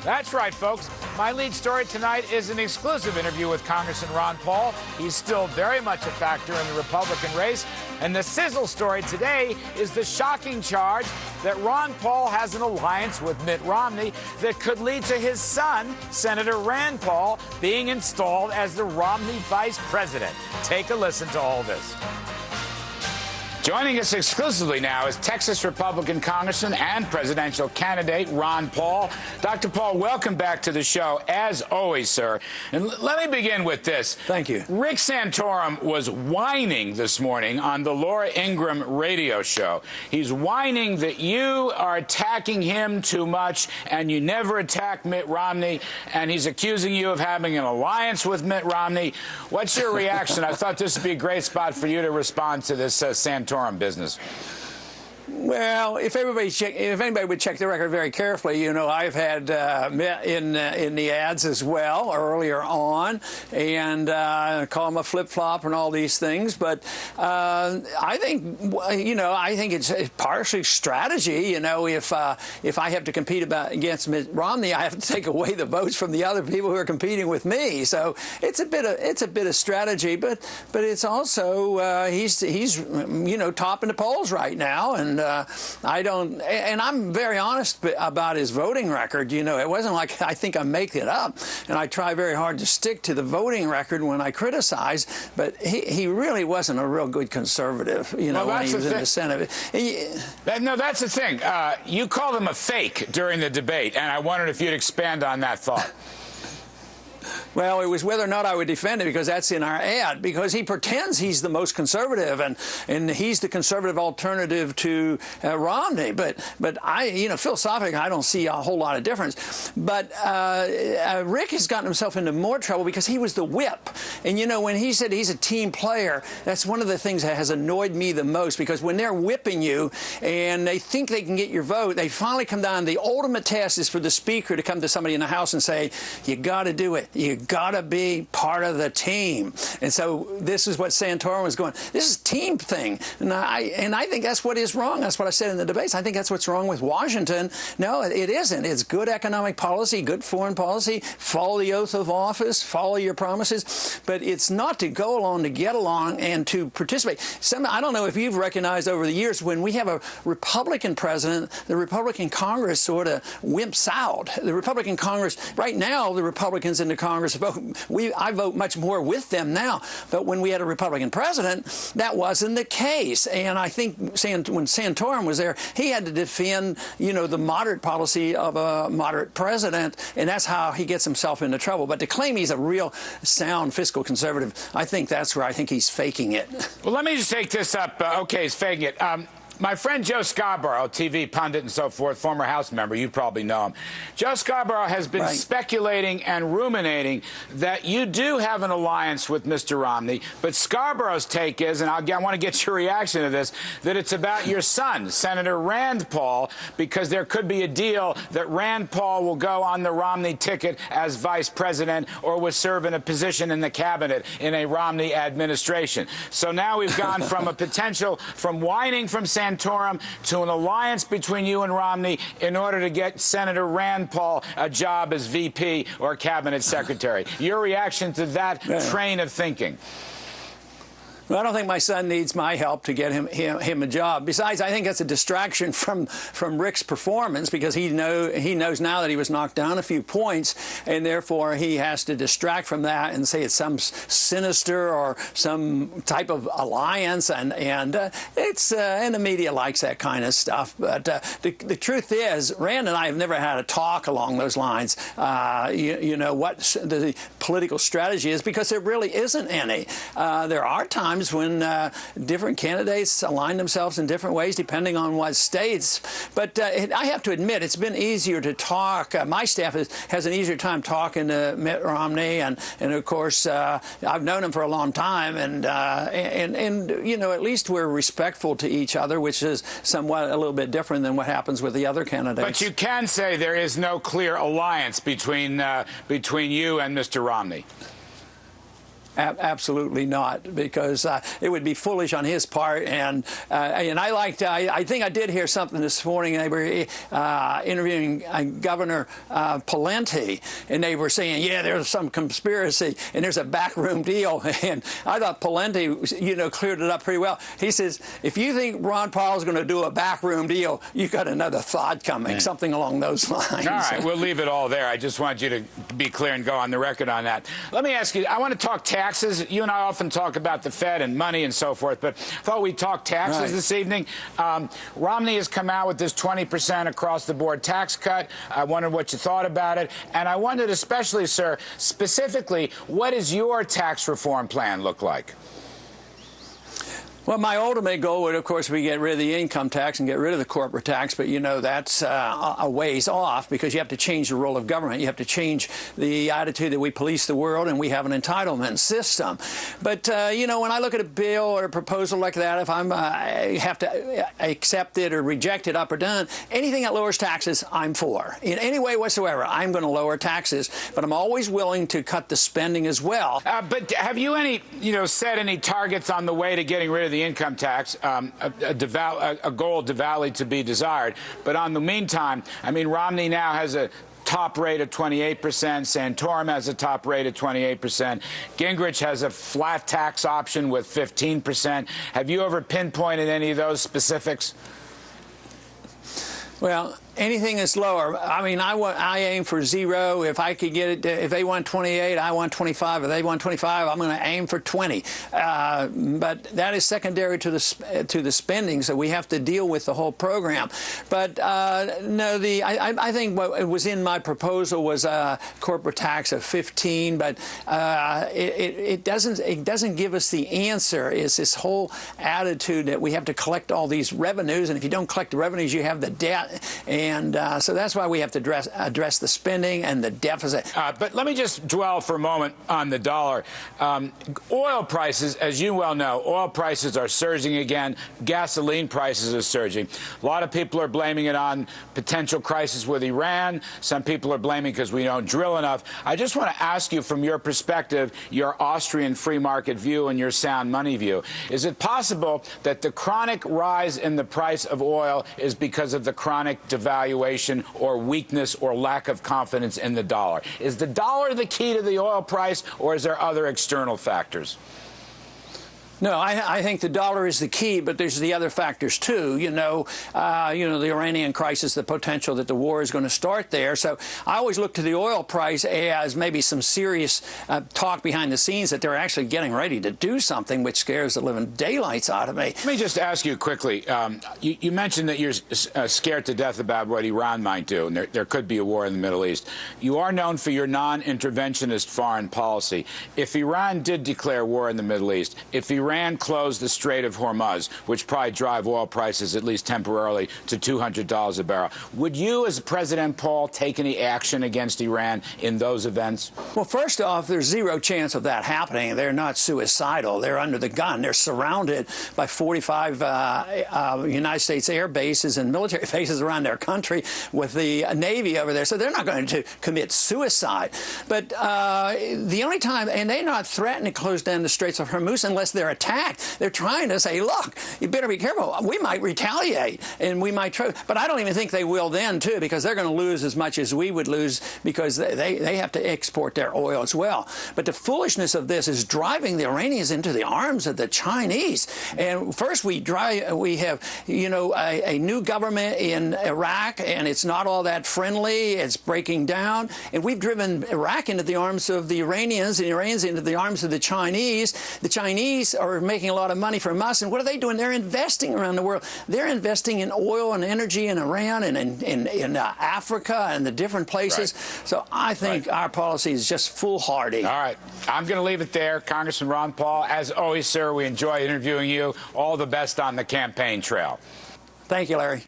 That's right, folks. My lead story tonight is an exclusive interview with Congressman Ron Paul. He's still very much a factor in the Republican race. And the sizzle story today is the shocking charge that Ron Paul has an alliance with Mitt Romney that could lead to his son, Senator Rand Paul, being installed as the Romney vice president. Take a listen to all this. Joining us exclusively now is Texas Republican Congressman and presidential candidate Ron Paul. Dr. Paul, welcome back to the show, as always, sir. And let me begin with this. Thank you. Rick Santorum was whining this morning on the Laura Ingraham radio show. He's whining that you are attacking him too much and you never attack Mitt Romney, and he's accusing you of having an alliance with Mitt Romney. What's your reaction? I thought this would be a great spot for you to respond to this Santorum business. Well, if anybody would check the record very carefully, you know, I've had Mitt in the ads as well earlier on, and call him a flip-flop and all these things. But I think it's partially strategy. You know, if I have to compete against Mitt Romney, I have to take away the votes from the other people who are competing with me. So it's a bit of strategy, but it's also he's topping the polls right now, and I'm very honest about his voting record. You know, it wasn't like I think I make it up, and I try very hard to stick to the voting record when I criticize, but he really wasn't a real good conservative, you know, when he was in the Senate. No, that's the thing. You called him a fake during the debate, and I wondered if you'd expand on that thought. Well, it was whether or not I would defend it, because that's in our ad, because he pretends he's the most conservative and he's the conservative alternative to Romney. But philosophically, I don't see a whole lot of difference. But Rick has gotten himself into more trouble because he was the whip. And, you know, when he said he's a team player, that's one of the things that has annoyed me the most, because when they're whipping you and they think they can get your vote, they finally come down. The ultimate test is for the speaker to come to somebody in the House and say, you got to do it. You got to be part of the team. And so this is what Santorum was going. This is a team thing. And I think that's what is wrong. That's what I said in the debates. I think that's what's wrong with Washington. No, it isn't. It's good economic policy, good foreign policy, follow the oath of office, follow your promises. But it's not to go along to get along and to participate. I don't know if you've recognized over the years, when we have a Republican president, the Republican Congress sort of wimps out. The Republican Congress, right now, the Republicans in the Congress vote. I vote much more with them now. But when we had a Republican president, that wasn't the case. And I think when Santorum was there, he had to defend, you know, the moderate policy of a moderate president, and that's how he gets himself into trouble. But to claim he's a real sound fiscal conservative, I think that's where I think he's faking it. Well, let me just take this up. Okay, he's faking it. My friend Joe Scarborough, TV pundit and so forth, former House member, you probably know him. Joe Scarborough has been speculating and ruminating that you do have an alliance with Mr. Romney, but Scarborough's take is, and I want to get your reaction to this, that it's about your son, Senator Rand Paul, because there could be a deal that Rand Paul will go on the Romney ticket as vice president or will serve in a position in the cabinet in a Romney administration. So now we've gone from a potential, from whining from Santorum to an alliance between you and Romney in order to get Senator Rand Paul a job as VP or cabinet secretary. Your reaction to that train of thinking? Well, I don't think my son needs my help to get him a job. Besides, I think that's a distraction from Rick's performance, because he knows now that he was knocked down a few points, and therefore he has to distract from that and say it's some sinister or some type of alliance, and the media likes that kind of stuff. But the truth is, Rand and I have never had a talk along those lines. You know what the political strategy is, because there really isn't any. There are times when different candidates align themselves in different ways depending on what states. But I have to admit, it's been easier to talk. My staff has an easier time talking to Mitt Romney, and of course I've known him for a long time, and you know, at least we're respectful to each other, which is somewhat a little bit different than what happens with the other candidates. But you can say there is no clear alliance between you and Mr. Romney. Absolutely not, because it would be foolish on his part. And I think I did hear something this morning. They were interviewing Governor Pawlenty, and they were saying, yeah, there's some conspiracy and there's a backroom deal. And I thought Pawlenty, cleared it up pretty well. He says, if you think Ron Paul's going to do a backroom deal, you've got another thought coming, something along those lines. All right, we'll leave it all there. I just want you to be clear and go on the record on that. Let me ask you, I want to talk taxes. You and I often talk about the Fed and money and so forth, but I thought we'd talk taxes this evening. Romney has come out with this 20% across-the-board tax cut. I wondered what you thought about it. And I wondered especially, sir, specifically, what does your tax reform plan look like? Well, my ultimate goal would, of course, be get rid of the income tax and get rid of the corporate tax. But, that's a ways off, because you have to change the role of government. You have to change the attitude that we police the world and we have an entitlement system. But, when I look at a bill or a proposal like that, if I have to accept it or reject it up or down, anything that lowers taxes, I'm for. In any way whatsoever, I'm going to lower taxes. But I'm always willing to cut the spending as well. But have you set any targets on the way to getting rid of the income tax, a goal devoutly to be desired? But on the meantime, Romney now has a top rate of 28%. Santorum has a top rate of 28%. Gingrich has a flat tax option with 15%. Have you ever pinpointed any of those specifics? Well, anything that's lower. I aim for 0. If I could get it, if they want 28, I want 25. If they want 25, I'm going to aim for 20. But that is secondary to the spending, so we have to deal with the whole program. But no, I think what was in my proposal was a corporate tax of 15. But it doesn't give us the answer. It's this whole attitude that we have to collect all these revenues, and if you don't collect the revenues, you have the debt. And so that's why we have to address the spending and the deficit. But let me just dwell for a moment on the dollar. Oil prices, as you well know, oil prices are surging again. Gasoline prices are surging. A lot of people are blaming it on potential crisis with Iran. Some people are blaming because we don't drill enough. I just want to ask you, from your perspective, your Austrian free market view and your sound money view, is it possible that the chronic rise in the price of oil is because of the chronic devaluation or weakness or lack of confidence in the dollar? Is the dollar the key to the oil price, or is there other external factors? No, I think the dollar is the key, but there's the other factors too. The Iranian crisis, the potential that the war is going to start there. So I always look to the oil price as maybe some serious talk behind the scenes that they're actually getting ready to do something, which scares the living daylights out of me. Let me just ask you quickly. You mentioned that you're scared to death about what Iran might do, and there could be a war in the Middle East. You are known for your non-interventionist foreign policy. If Iran did declare war in the Middle East, if Iran closed the Strait of Hormuz, which probably drive oil prices at least temporarily to $200 a barrel, would you, as President Paul, take any action against Iran in those events? Well, first off, there's 0 chance of that happening. They're not suicidal. They're under the gun. They're surrounded by 45 United States air bases and military bases around their country with the Navy over there. So they're not going to commit suicide. But the only time, and they're not threatening to close down the Straits of Hormuz unless they're attacked. They're trying to say, look, you better be careful. We might retaliate, and we might try. But I don't even think they will then, too, because they're going to lose as much as we would lose, because they have to export their oil as well. But the foolishness of this is driving the Iranians into the arms of the Chinese. And first we have, a new government in Iraq, and it's not all that friendly. It's breaking down. And we've driven Iraq into the arms of the Iranians, and the Iranians into the arms of the Chinese. The Chinese are making a lot of money from us, and what are they doing? They're investing around the world. They're investing in oil and energy in Iran and in Africa and the different places. Right. So I think our policy is just foolhardy. All right. I'm going to leave it there. Congressman Ron Paul, as always, sir, we enjoy interviewing you. All the best on the campaign trail. Thank you, Larry.